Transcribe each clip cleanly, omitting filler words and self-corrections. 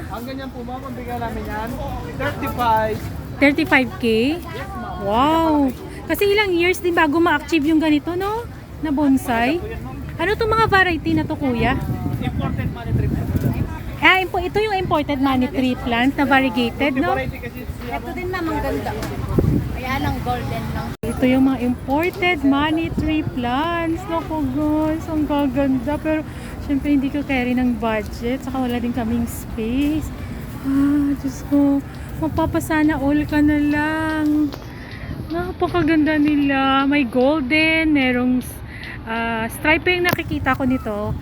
Ang ganyan po ma'am, ang bigyan namin yan, 35. 35K? Wow! Kasi ilang years din bago ma-achieve yung ganito, no? Na bonsai. Ano itong mga variety na to, kuya? Imported money tree po. Ito yung imported money tree plant na variegated, no? Variety kasi siya. Ito din ma'am, ang ganda. Kaya lang golden lang. Ito yung mga imported money tree plants. Naku guys, ang gaganda. Pero syempre hindi ko carry ng budget. Saka wala din kaming space. Diyos ko. Mapapasana all ka na lang. Napakaganda nila. May golden, merong stripe yung nakikita ko nito.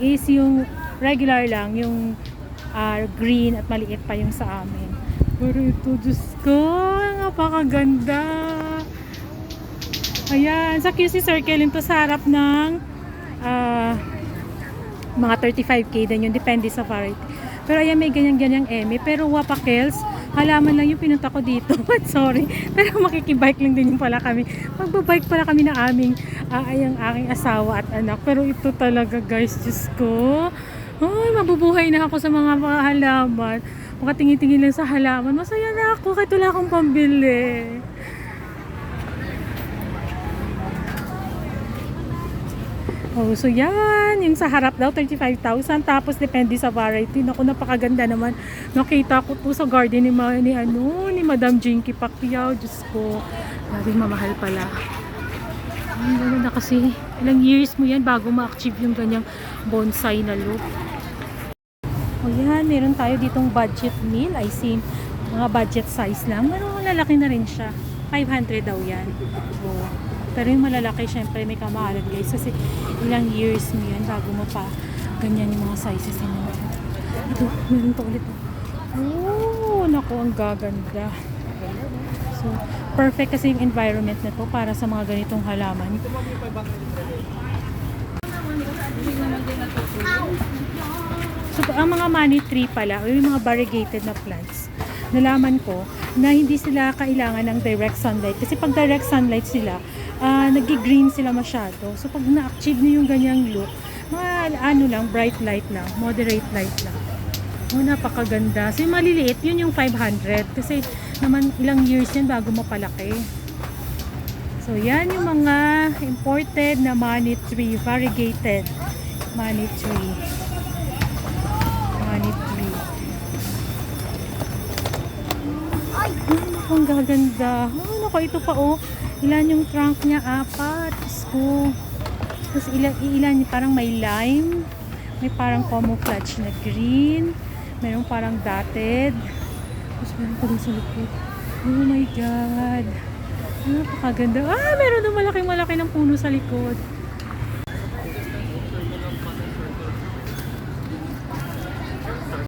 Is yung regular lang, yung green at maliit pa yung sa amin. Pero ito, Diyos ko, napakaganda. Ayan, sa QC Circle ito sa harap ng mga 35K din yun, depende sa variety. Pero ayan, may ganyan-ganyang eme. Pero wapakels, halaman lang yung pinunta ko dito. Sorry. Pero makikibike lang din yung pala kami. Magbabike pala kami na ang aking asawa at anak. Pero ito talaga guys, Diyos ko. Ay, mabubuhay na ako sa mga halaman. Makatingin-tingin lang sa halaman. Masaya na ako kahit wala akong pambili. So yan, yung sa harap daw 35,000, tapos depende sa variety. Naku, napakaganda naman. Nakita ko po sa garden ni Madam Jinky Pacquiao. Diyos ko, laging mamahal pala. Gano'n na kasi, ilang years mo yan bago ma-achieve yung ganyang bonsai na look. O yan, meron tayo ditong budget meal. I see, mga budget size lang. Pero lalaki na rin siya. 500 daw yan. So, pero yung malalaki, syempre may kamahalan guys. Kasi ilang years mo yan bago mo pa ganyan yung mga sizes nila. Ito, meron pa ulit. Oh, naku, ang gaganda. So, perfect kasi yung environment na to para sa mga ganitong halaman. So, ang mga money tree pala, o yung mga variegated na plants, nalaman ko na hindi sila kailangan ng direct sunlight. Kasi pag direct sunlight sila, nag-green sila masyado. So, pag na-achieve nyo yung ganyang look, mga bright light lang, moderate light lang. Oh, napakaganda. So, yung maliliit, yun yung 500. Kasi naman ilang years yan bago mapalaki. So, yan yung mga imported na money tree, variegated money tree. Money tree. Ang gaganda. Naku, ito pa ilan yung trunk niya? 4. Diyos ko. Tapos ilan parang may lime. May parang camouflage na green. Mayroong parang dotted. Tapos meron pa din sa likod. Oh my God. Napakaganda. Meron doon malaki ng puno sa likod.